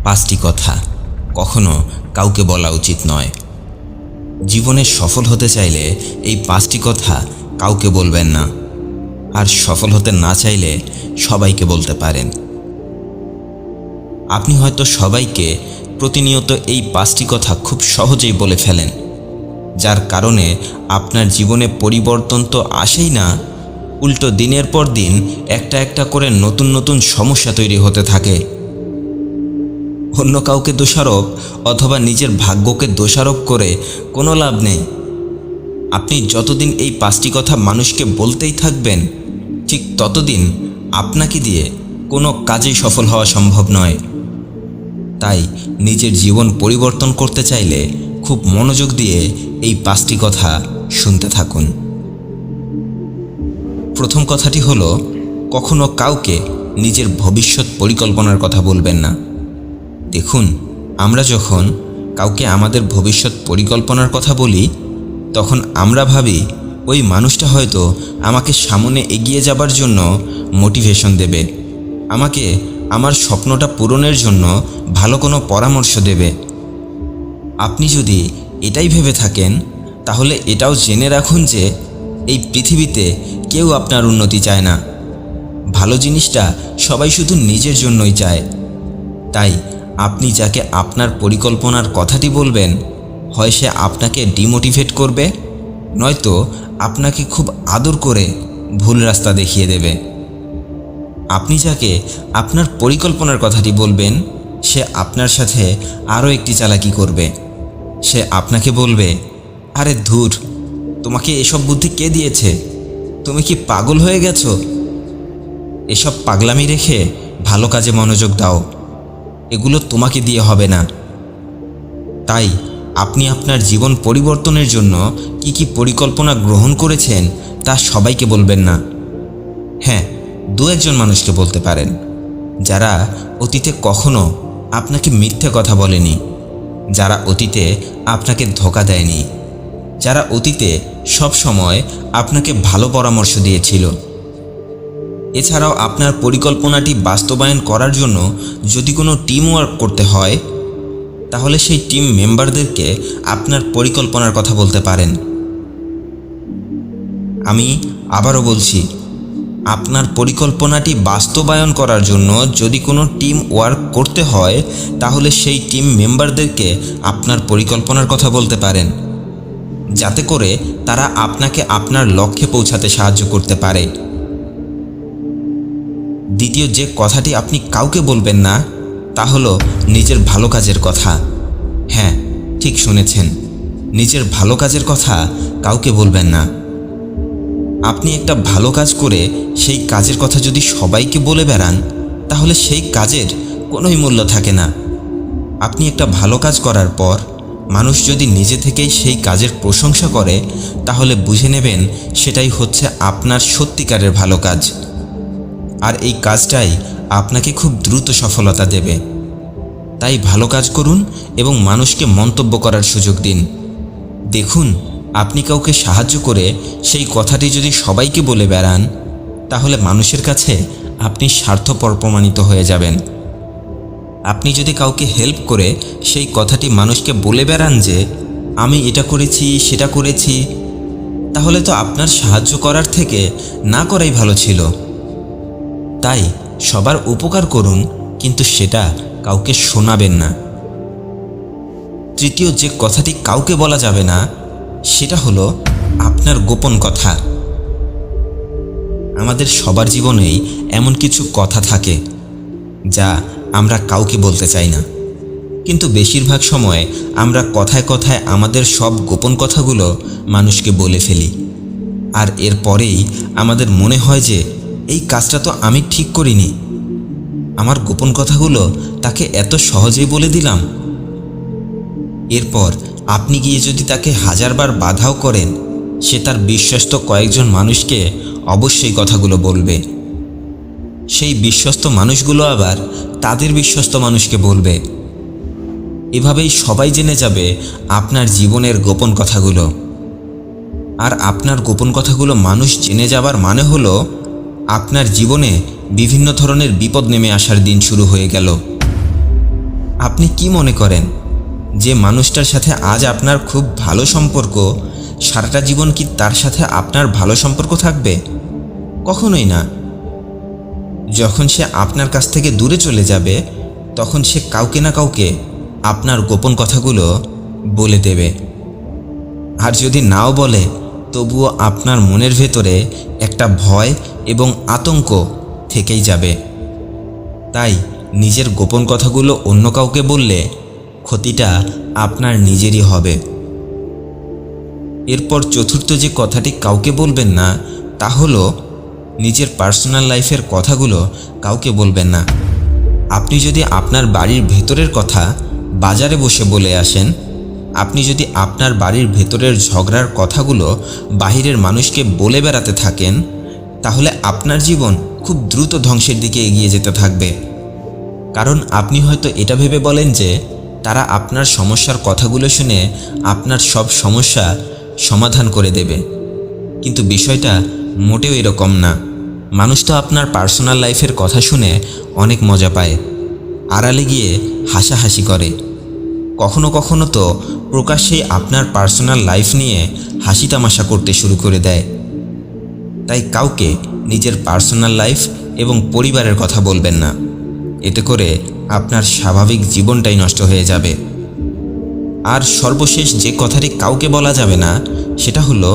পাঁচটি কথা কখনো কাউকে বলা উচিত নয়। জীবনে সফল হতে চাইলে এই পাঁচটি কথা কাউকে বলবেন না, আর সফল হতে না চাইলে সবাইকে বলতে পারেন। আপনি হয়তো সবাইকে প্রতিনিয়ত এই পাঁচটি কথা খুব সহজেই বলে ফেলেন, যার কারণে আপনার জীবনে পরিবর্তন তো আসেই না, উল্টো দিনের পর দিন একটা একটা করে নতুন নতুন সমস্যা তৈরি হতে থাকে। অন্য কাউকে দোষারোপ অথবা নিজের ভাগ্যকে দোষারোপ করে কোনো লাভ নেই। আপনি যতদিন এই পাঁচটি কথা মানুষকে বলতেই থাকবেন, ঠিক ততদিন আপনাকে দিয়ে কোনো কাজেই সফল হওয়া সম্ভব নয়। তাই নিজের জীবন পরিবর্তন করতে চাইলে খুব মনোযোগ দিয়ে এই পাঁচটি কথা শুনতে থাকুন। প্রথম কথাটি হলো, কখনো কাউকে নিজের ভবিষ্যৎ পরিকল্পনার কথা বলবেন না। দেখুন, আমরা যখন কাউকে আমাদের ভবিষ্যৎ পরিকল্পনার কথা বলি, তখন আমরা ভাবি ওই মানুষটা হয়তো আমাকে সামনে এগিয়ে যাবার জন্য মোটিভেশন দেবে, আমাকে আমার স্বপ্নটা পূরণের জন্য ভালো কোনো পরামর্শ দেবে। আপনি যদি এটাই ভেবে থাকেন, তাহলে এটাও জেনে রাখুন যে এই পৃথিবীতে কেউ আপনার উন্নতি চায় না। ভালো জিনিসটা সবাই শুধু নিজের জন্যই চায়। তাই আপনি যাকে আপনার পরিকল্পনার কথাটি বলবেন, হয় সে আপনাকে ডিমোটিভেট করবে, নয়তো আপনাকে খুব আদর করে ভুল রাস্তা দেখিয়ে দেবে। আপনি যাকে আপনার পরিকল্পনার কথাটি বলবেন, সে আপনার সাথে আরও একটি চালাকি করবে। সে আপনাকে বলবে, আরে ধুর, তোমাকে এসব বুদ্ধি কে দিয়েছে? তুমি কি পাগল হয়ে গেছো? এসব পাগলামি রেখে ভালো কাজে মনোযোগ দাও, এগুলো তোমাকে দিয়ে হবে না। তাই আপনি আপনার জীবন পরিবর্তনের জন্য কি কি পরিকল্পনা গ্রহণ করেছেন তা সবাইকে বলবেন না। হ্যাঁ, দু একজন মানুষকে বলতে পারেন, যারা অতীতে কখনো আপনাকে মিথ্যে কথা বলেনি, যারা অতীতে আপনাকে ধোঁকা দেয়নি, যারা অতীতে সব সময় আপনাকে ভালো পরামর্শ দিয়েছিল। এছাড়াও আপনার পরিকল্পনাটি বাস্তবায়ন করার জন্য যদি কোনো টিম ওয়ার্ক করতে হয়, তাহলে সেই টিম মেম্বারদেরকে আপনার পরিকল্পনার কথা বলতে পারেন। আমি আবারও বলছি, আপনার পরিকল্পনাটি বাস্তবায়ন করার জন্য যদি কোনো টিম ওয়ার্ক করতে হয়, তাহলে সেই টিম মেম্বারদেরকে আপনার পরিকল্পনার কথা বলতে পারেন, যাতে করে তারা আপনাকে আপনার লক্ষ্যে পৌঁছাতে সাহায্য করতে পারে। দ্বিতীয় যে কথাটি আপনি কাউকে বলবেন না, তা হলো নিজের ভালো কাজের কথা। হ্যাঁ, ঠিক শুনেছেন, নিজের ভালো কাজের কথা কাউকে বলবেন না। আপনি একটা ভালো কাজ করে সেই কাজের কথা যদি সবাইকে বলে বেড়ান, তাহলে সেই কাজের কোনোই মূল্য থাকে না। আপনি একটা ভালো কাজ করার পর মানুষ যদি নিজে থেকেই সেই কাজের প্রশংসা করে, তাহলে বুঝে নেবেন সেটাই হচ্ছে আপনার সত্যিকারের ভালো কাজ। আর এই কাজটাই আপনাকে খুব দ্রুত সফলতা দেবে। তাই ভালো কাজ করুন এবং মানুষকে মন্তব্য করার সুযোগ দিন। দেখুন, আপনি কাউকে সাহায্য করে সেই কথাটি যদি সবাইকে বলে বেড়ান, তাহলে মানুষের কাছে আপনি স্বার্থপর প্রমাণিত হয়ে যাবেন। আপনি যদি কাউকে হেল্প করে সেই কথাটি মানুষকে বলে বেড়ান যে আমি এটা করেছি সেটা করেছি, তাহলে তো আপনার সাহায্য করার থেকে না করাই ভালো ছিল। তাই সবার উপকার করুন, কিন্তু সেটা কাউকে শোনাবেন না। তৃতীয় যে কথাটি কাউকে বলা যাবে না, সেটা হলো আপনার গোপন কথা। আমাদের সবার জীবনেই এমন কিছু কথা থাকে যা আমরা কাউকে বলতে চাই না, কিন্তু বেশিরভাগ সময় আমরা কথায় কথায় আমাদের সব গোপন কথাগুলো মানুষকে বলে ফেলি। আর এরপরেই আমাদের মনে হয় যে এই কাজটা তো আমি ঠিক করিনি, আমার গোপন কথাগুলো তাকে এত সহজেই বলে দিলাম। এরপর আপনি গিয়ে যদি তাকে হাজারবার বাধাও করেন, সে তার বিশ্বস্ত কয়েকজন মানুষকে অবশ্যই কথাগুলো বলবে। সেই বিশ্বস্ত মানুষগুলো আবার তাদের বিশ্বস্ত মানুষকে বলবে। এভাবেই সবাই জেনে যাবে আপনার জীবনের গোপন কথাগুলো। আর আপনার গোপন কথাগুলো মানুষ জেনে যাবার মানে হলো আপনার জীবনে বিভিন্ন ধরনের বিপদ নেমে আসার দিন শুরু হয়ে গেল। আপনি কি মনে করেন যে মানুষটার সাথে আজ আপনার খুব ভালো সম্পর্ক, সারাটা জীবন কি তার সাথে আপনার ভালো সম্পর্ক থাকবে? কখনোই না। যখন সে আপনার কাছ থেকে দূরে চলে যাবে, তখন সে কাউকে না কাউকে আপনার গোপন কথাগুলো বলে দেবে। আর যদি নাও বলে, তবুও আপনার মনের ভেতরে একটা ভয় এবং আতঙ্ক থেকেই যাবে। তাই নিজের গোপন কথাগুলো অন্য কাউকে বললে ক্ষতিটা আপনার নিজেরই হবে। এরপর চতুর্থ যে কথাটি কাউকে বলবেন না, তা হলো নিজের পার্সোনাল লাইফের কথাগুলো কাউকে বলবেন না। আপনি যদি আপনার বাড়ির ভেতরের কথা বাজারে বসে বলে আসেন, আপনি যদি আপনার বাড়ির ভেতরের ঝগড়ার কথাগুলো বাহিরের মানুষকে বলে বেড়াতে থাকেন, তাহলে আপনার জীবন খুব দ্রুত ধ্বংসের দিকে এগিয়ে যেতে থাকবে। কারণ আপনি হয়তো এটা ভেবে বলেন যে তারা আপনার সমস্যার কথাগুলো শুনে আপনার সব সমস্যা সমাধান করে দেবে, কিন্তু বিষয়টা মোটেও এরকম না। মানুষ তো আপনার পার্সোনাল লাইফের কথা শুনে অনেক মজা পায়, আড়ালে গিয়ে হাসাহাসি করে। কখনো কখনো তো প্রকাশ্যেই আপনার পার্সোনাল লাইফ নিয়ে হাসি তামাশা করতে শুরু করে দেয়। তাই কাউকে নিজের পার্সোনাল লাইফ এবং পরিবারের কথা বলবেন না। এতে করে আপনার স্বাভাবিক জীবনটাই নষ্ট হয়ে যাবে। আর সর্বশেষ যে কথাটি কাউকে বলা যাবে না, সেটা হলো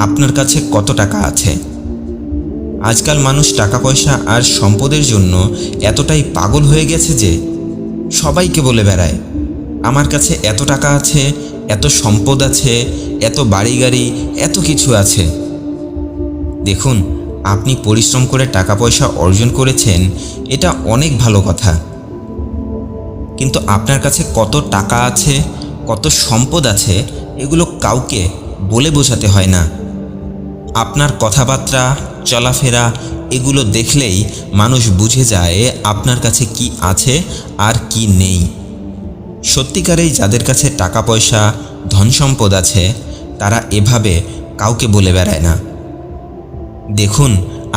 আপনার কাছে কত টাকা আছে। আজকাল মানুষ টাকা পয়সা আর সম্পদের জন্য এতটাই পাগল হয়ে গেছে যে সবাইকে বলে বেড়ায়, আমার কাছে এত টাকা আছে, এত সম্পদ আছে, এত বাড়ি গাড়ি, এত কিছু আছে। দেখুন, আপনি পরিশ্রম করে টাকা পয়সা অর্জন করেছেন, এটা অনেক ভালো কথা। কিন্তু আপনার কাছে কত টাকা আছে, কত সম্পদ আছে, এগুলো কাউকে বলে বোঝাতে হয় না। আপনার কথাবার্তা, চলাফেরা এগুলো দেখলেই মানুষ বুঝে যায় আপনার কাছে কি আছে আর কি নেই। সত্যিকারেই যাদের কাছে টাকা পয়সা, ধন সম্পদ আছে, তারা এভাবে কাউকে বলে বেড়ায় না। দেখুন,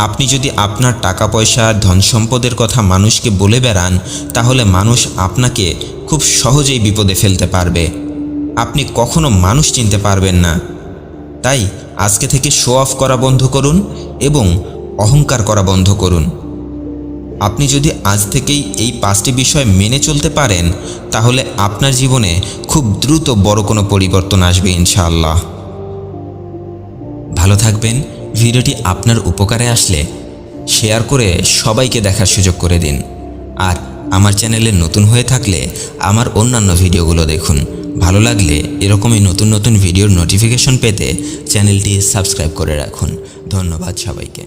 আপনি যদি আপনার টাকা পয়সা, ধন সম্পদের কথা মানুষকে বলে বেড়ান, তাহলে মানুষ আপনাকে খুব সহজেই বিপদে ফেলতে পারবে। আপনি কখনো মানুষ চিনতে পারবেন না। তাই আজকে থেকে শো অফ করা বন্ধ করুন এবং অহংকার করা বন্ধ করুন। আপনি যদি আজ থেকেই এই 5টি বিষয় মেনে চলতে পারেন, তাহলে আপনার জীবনে খুব দ্রুত বড় কোনো পরিবর্তন আসবে ইনশাআল্লাহ। ভালো থাকবেন। ভিডিওটি আপনার উপকারে আসলে শেয়ার করে সবাইকে দেখার সুযোগ করে দিন। আর আমার চ্যানেলে নতুন হয়ে থাকলে আমার অন্যান্য ভিডিওগুলো দেখুন। ভালো লাগলে এরকমই নতুন নতুন ভিডিওর নোটিফিকেশন পেতে চ্যানেলটি সাবস্ক্রাইব করে রাখুন। ধন্যবাদ সবাইকে।